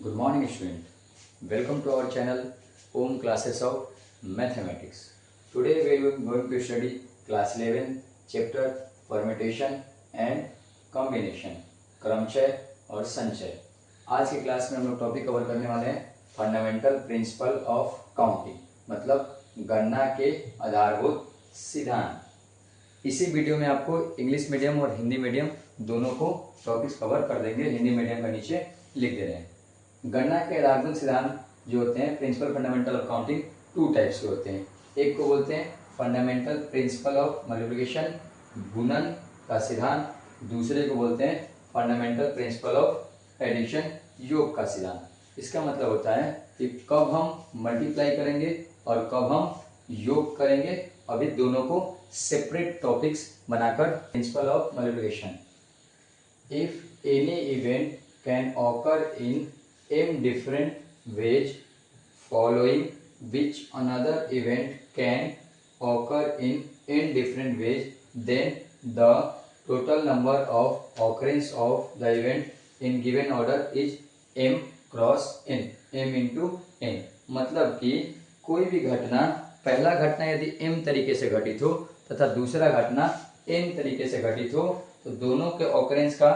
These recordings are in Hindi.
Good morning student. Welcome to our channel Home Classes of Mathematics. Today we are going to study class 11 chapter permutation and combination क्रमचय और संचय। आज की क्लास में हम लोग टॉपिक कवर करने वाले हैं फंडामेंटल प्रिंसिपल ऑफ काउंटिंग, मतलब गणना के आधारभूत सिद्धांत। इसी वीडियो में आपको इंग्लिश मीडियम और हिंदी मीडियम दोनों को टॉपिक्स कवर कर देंगे। हिंदी मीडियम का नीचे लिख दे रहे हैं। गणना के आधारभूत सिद्धांत जो होते हैं principle fundamental of counting two types के होते हैं। एक को बोलते हैं फंडामेंटल प्रिंसिपल ऑफ मल्टीप्लिकेशन, गुणन का सिद्धांत। दूसरे को बोलते हैं फंडामेंटल प्रिंसिपल ऑफ एडिशन, योग का सिद्धांत। इसका मतलब होता है कि कब हम मल्टीप्लाई करेंगे और कब हम योग करेंगे। अभी दोनों को सेपरेट टॉपिक्स बनाकर principle of multiplication. If any event can occur in m different ways following which another event can occur in n different ways, then the total number of occurrence of the event in given order is m cross n, m into n। मतलब कि कोई भी घटना, पहला घटना यदि m तरीके से घटित हो तथा दूसरा घटना n तरीके से घटित हो तो दोनों के ऑकरेंस का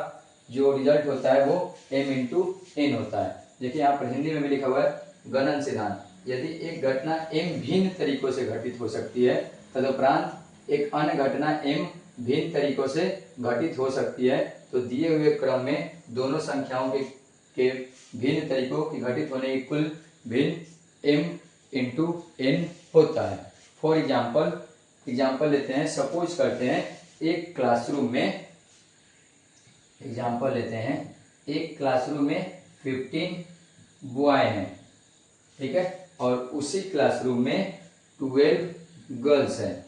जो रिजल्ट होता है वो m into n होता है। देखिए यहाँ पर हिंदी में भी लिखा हुआ है गणन सिद्धांत। यदि एक घटना m भिन्न तरीकों से घटित हो सकती है तदुपरांत एक अन्य घटना m भिन्न तरीकों से घटित हो सकती है तो दिए हुए क्रम में दोनों संख्याओं के भिन्न तरीकों की घटित होने की कुल भिन्न m इंटू n होता है। फॉर एग्जाम्पल लेते हैं। सपोज करते हैं एक क्लासरूम में 15 बॉय हैं, ठीक है, और उसी क्लासरूम में 12 गर्ल्स हैं।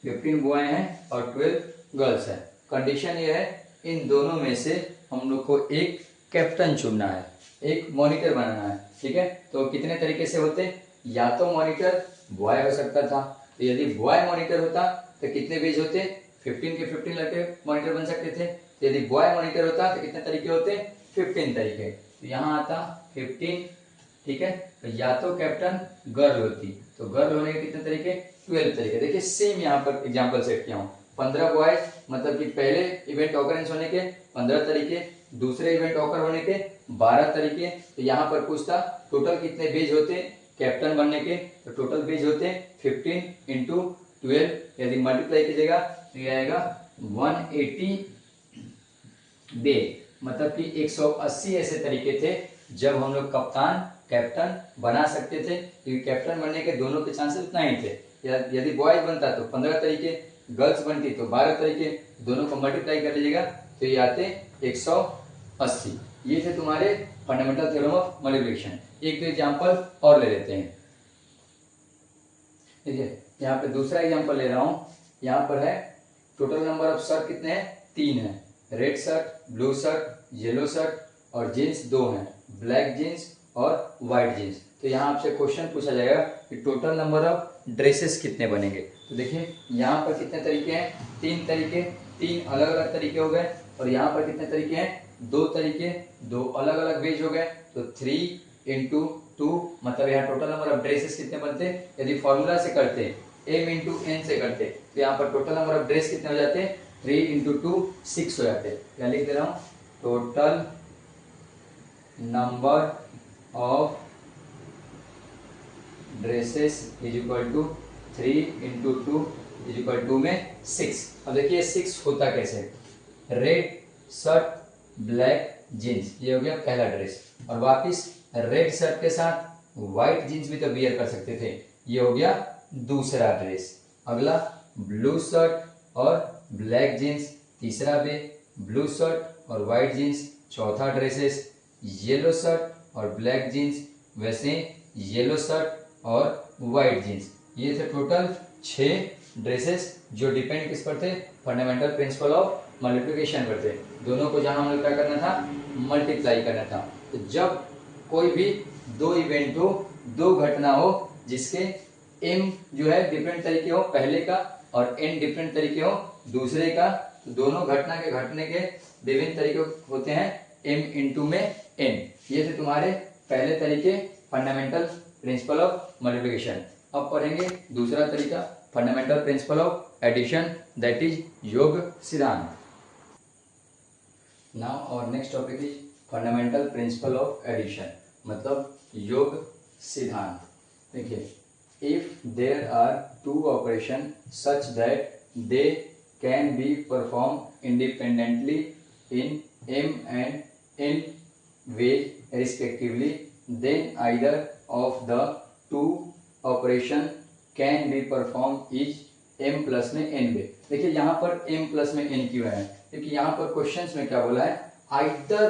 15 बॉय हैं और 12 गर्ल्स हैं। कंडीशन ये है इन दोनों में से हम लोग को एक कैप्टन चुनना है, एक मॉनिटर बनाना है, ठीक है। तो कितने तरीके से होते, या तो मॉनिटर बॉय हो सकता था, तो यदि बॉय मॉनिटर होता तो कितने पेज होते, 15 के 15 लड़के मॉनिटर बन सकते थे। तो यदि बॉय मॉनिटर होता तो कितने तरीके होते, 15 तरीके। तो यहाँ आता 15, ठीक है। तो या तो कैप्टन गर्ल होती तो गर्ल होने के कितने तरीके, 12 तरीके। देखिए सेम यहाँ पर एग्जांपल सेट किया हूँ। 15 बॉयज मतलब कि पहले इवेंट ऑकरेंस होने के 15 तरीके, दूसरे इवेंट ऑकर होने के 12 तरीके। तो यहाँ पर पूछता टोटल कितने बेज होते कैप्टन बनने के, तो टोटल बेज होते 15 इंटू 12। यदि मल्टीप्लाई कीजिएगा तो ये आएगा 180 बेज, मतलब कि 180 ऐसे तरीके थे जब हम लोग कैप्टन बना सकते थे। क्योंकि कैप्टन बनने के दोनों के चांसेस उतना ही थे। यदि बॉयज बनता तो 15 तरीके, गर्ल्स बनती तो 12 तरीके। दोनों को मल्टीप्लाई कर लीजिएगा तो ये आते 180। ये थे तुम्हारे फंडामेंटल थ्योरम ऑफ मल्टीप्लिकेशन। एक दो एग्जाम्पल और ले लेते हैं। देखिए यहाँ पे दूसरा एग्जाम्पल ले रहा हूँ। यहाँ पर है टोटल नंबर ऑफ शर्ट कितने हैं, 3 है। Red shirt, blue shirt, yellow shirt और जीन्स 2 हैं, ब्लैक जीन्स और व्हाइट जीन्स। तो यहाँ आपसे क्वेश्चन पूछा जाएगा कि टोटल नंबर ऑफ ड्रेसेस कितने बनेंगे। तो देखिए यहाँ पर कितने तरीके हैं, 3 तरीके, 3 अलग अलग तरीके हो गए। और यहाँ पर कितने तरीके हैं, 2 तरीके, 2 अलग अलग वेज हो गए। तो 3 इंटू 2 मतलब यहाँ टोटल नंबर ऑफ ड्रेसेस कितने बनते। यदि फॉर्मूला से करते, m इंटू n से करते, तो यहाँ पर टोटल नंबर ऑफ ड्रेस कितने हो जाते, 3 इंटू 2 6 हो जाते। क्या लिख दे रहा हूँ, total number of dresses is equal to 3 into 2 is equal to में 6। अब देखिए 6 होता कैसे, रेड शर्ट ब्लैक जीन्स, ये हो गया पहला ड्रेस। और वापिस रेड शर्ट के साथ व्हाइट जीन्स भी तो वियर कर सकते थे, ये हो गया दूसरा ड्रेस। अगला ब्लू शर्ट और ब्लैक जीन्स, तीसरा बे ब्लू शर्ट और व्हाइट जीन्स, चौथा ड्रेसेस येलो शर्ट और ब्लैक जीन्स, वैसे येलो शर्ट और व्हाइट जीन्स। ये थे टोटल 6 ड्रेसेस जो डिपेंड किस पर थे, फंडामेंटल प्रिंसिपल ऑफ मल्टीप्लिकेशन पर थे। दोनों को जहां हम लोग क्या करना था, मल्टीप्लाई करना था। तो जब कोई भी 2 इवेंट हो, 2 घटना हो जिसके m जो है डिफरेंट तरीके हो पहले का और n डिफरेंट तरीके हो दूसरे का, तो दोनों घटना के घटने के विभिन्न तरीके होते हैं m इंटू में n। ये थे तुम्हारे पहले तरीके फंडामेंटल प्रिंसिपल ऑफ मल्टीप्लिकेशन। अब पढ़ेंगे दूसरा तरीका fundamental principle of addition, that is योग सिद्धांत। Now our next topic is fundamental principle of addition, मतलब योग सिद्धांत। देखिए, if there are two operation such that they can be perform independently in m and n ways respectively, then either of the two operation can be performed is m plus में n वे। देखिए यहाँ पर m प्लस में n क्यों है, क्योंकि यहाँ पर क्वेश्चंस में क्या बोला है, आइदर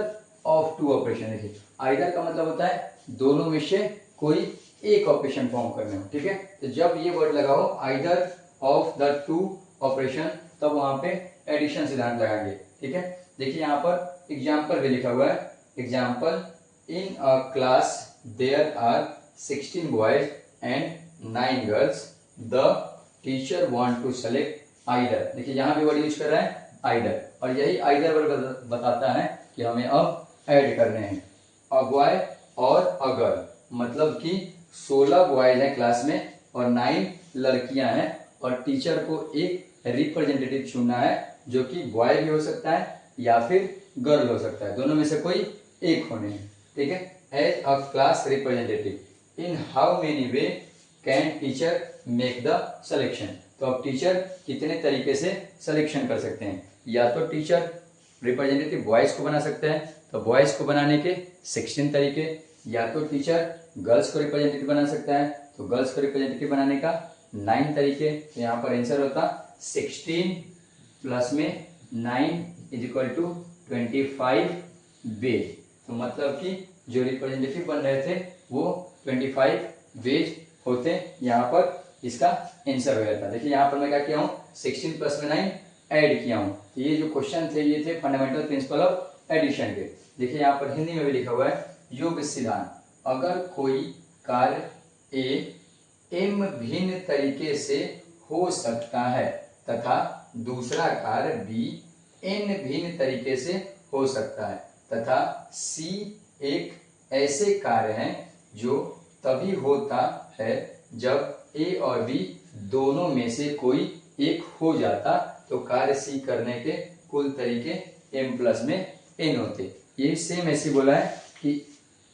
ऑफ टू ऑपरेशन। देखिए आइदर का मतलब होता है दोनों में से कोई एक ऑपरेशन फॉर्म करने हो, ठीक है। तो जब ये वर्ड लगाओ either of the two operation, तब वहां पे एडिशन सिद्धांत लगाएंगे, ठीक है। देखिए यहाँ पर एग्जाम्पल भी लिखा हुआ है, example in a class there are 16 boys and 9 girls, the teacher want to select either. देखिए यहाँ भी वर्ड यूज कर रहा है आइदर, और यही आइदर वर्ड बताता है कि हमें अब ऐड करने हैं अ बॉय और अ गर्ल। मतलब कि 16 बॉयज हैं क्लास में और 9 लड़कियां हैं, और टीचर को एक रिप्रेजेंटेटिव चुनना है जो कि बॉय भी हो सकता है या फिर गर्ल हो सकता है, दोनों में से कोई एक होने हैं, ठीक है। As a class representative in how many way can teacher make the selection. तो अब टीचर कितने तरीके से सिलेक्शन कर सकते हैं, या तो टीचर रिप्रेजेंटेटिव बॉयज को बना सकते हैं तो बॉयज को बनाने के 16 तरीके, या तो टीचर गर्ल्स को रिप्रेजेंटेटिव बना सकता है तो गर्ल्स को रिप्रेजेंटेटिव बनाने का 9 तरीके। तो यहाँ पर आंसर होता 16 प्लस में 9 इज इक्वल टू 25 वेज। तो मतलब कि जो रिप्रेजेंटेटिव बन रहे थे वो 25 वेज होते, यहाँ पर इसका आंसर हो जाता। देखिए यहाँ पर मैं क्या किया हूँ, 16 प्लस में 9 ऐड किया हूँ। तो ये जो क्वेश्चन थे ये थे फंडामेंटल प्रिंसिपल ऑफ एडिशन के। देखिए यहाँ पर हिंदी में भी लिखा हुआ है योग सिद्धांत, अगर कोई कार्य ए m भिन्न तरीके से हो सकता है तथा दूसरा कार्य b n भिन्न तरीके से हो सकता है तथा c एक ऐसे कार्य हैं जो तभी होता है जब a और b दोनों में से कोई एक हो जाता, तो कार्य c करने के कुल तरीके m प्लस में n होते। ये सेम ऐसे बोला है कि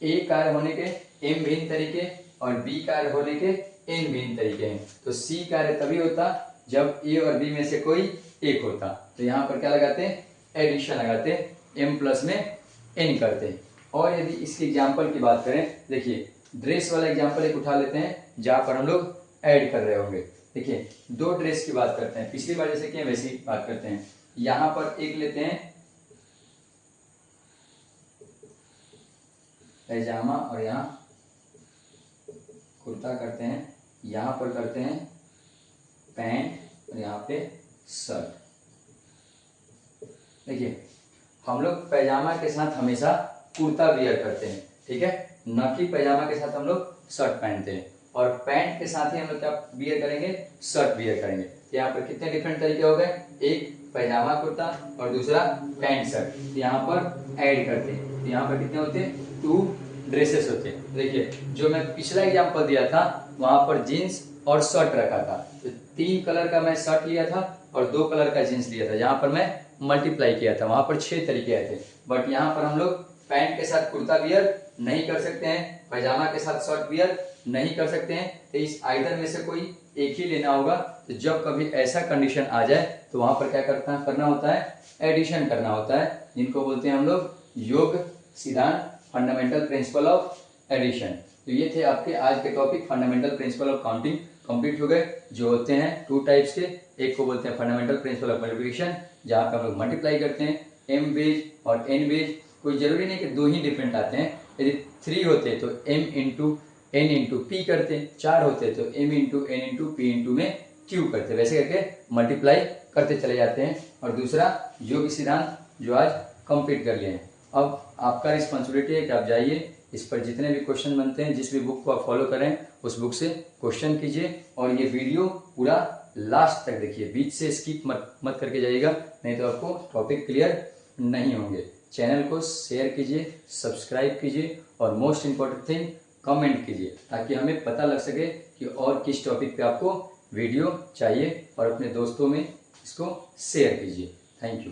a कार्य होने के m भिन्न तरीके और b कार्य होने के n भिन्न तरीके हैं, तो c कार्य तभी होता जब a और b में से कोई एक होता। तो यहाँ पर क्या लगाते हैं, एडिशन लगाते, m प्लस में n करते। और यदि इसके एग्जाम्पल की बात करें, देखिए ड्रेस वाला एग्जाम्पल एक उठा लेते हैं जहाँ पर हम लोग ऐड कर रहे होंगे। देखिए दो ड्रेस की बात करते हैं, पिछली बार जैसे कि वैसी बात करते हैं। यहाँ पर एक लेते हैं पैजामा और यहाँ कुर्ता करते हैं, यहाँ पर करते हैं पैंट और यहाँ पे शर्ट। देखिए हम लोग पैजामा के साथ हमेशा कुर्ता वियर करते हैं, ठीक है, न कि पैजामा के साथ हम लोग शर्ट पहनते हैं, और पैंट के साथ ही हम लोग क्या वियर करेंगे, शर्ट वियर करेंगे। तो यहाँ पर कितने डिफरेंट तरीके हो गए, एक पैजामा कुर्ता और दूसरा पैंट शर्ट। तो यहाँ पर ऐड करते हैं, तो यहाँ पर कितने होते हैं, 2 ड्रेसेस होते हैं। देखिए जो मैं पिछला एग्जाम्पल दिया था वहां पर जीन्स और शर्ट रखा था, तो 3 कलर का मैं शर्ट लिया था और 2 कलर का जीन्स लिया था, जहां पर मैं मल्टीप्लाई किया था, वहां पर 6 तरीके आए थे। बट यहाँ पर हम लोग पैंट के साथ कुर्ता वियर नहीं कर सकते हैं, पैजामा के साथ शर्ट वियर नहीं कर सकते हैं, तो इस आइदर में से कोई एक ही लेना होगा। तो जब कभी ऐसा कंडीशन आ जाए तो वहां पर क्या करना होता है, एडिशन करना होता है, जिनको बोलते हैं हम लोग योग सिद्धांत, फंडामेंटल प्रिंसिपल ऑफ एडिशन। तो ये थे आपके आज के topic fundamental principle of counting complete हो गए। जो होते हैं 2 टाइप्स के, एक को बोलते हैं फंडामेंटल प्रिंसिपल ऑफ मल्टीप्लिकेशन, जहाँ पे हम लोग मल्टीप्लाई करते हैं m वेज और n वेज। कोई जरूरी नहीं कि 2 ही डिफरेंट आते हैं, यदि 3 होते तो m into n into p करते, 4 होते तो m into n into p into में q करते, वैसे करके मल्टीप्लाई करते चले जाते हैं। और दूसरा योग सिद्धांत जो आज कंप्लीट कर लिए हैं। अब आपका रिस्पॉन्सिबिलिटी है कि आप जाइए इस पर जितने भी क्वेश्चन बनते हैं, जिस भी बुक को आप फॉलो करें उस बुक से क्वेश्चन कीजिए, और ये वीडियो पूरा लास्ट तक देखिए, बीच से स्किप मत करके जाइएगा, नहीं तो आपको टॉपिक क्लियर नहीं होंगे। चैनल को शेयर कीजिए, सब्सक्राइब कीजिए और मोस्ट इम्पॉर्टेंट थिंग कमेंट कीजिए, ताकि हमें पता लग सके कि और किस टॉपिक पे आपको वीडियो चाहिए, और अपने दोस्तों में इसको शेयर कीजिए। Thank you.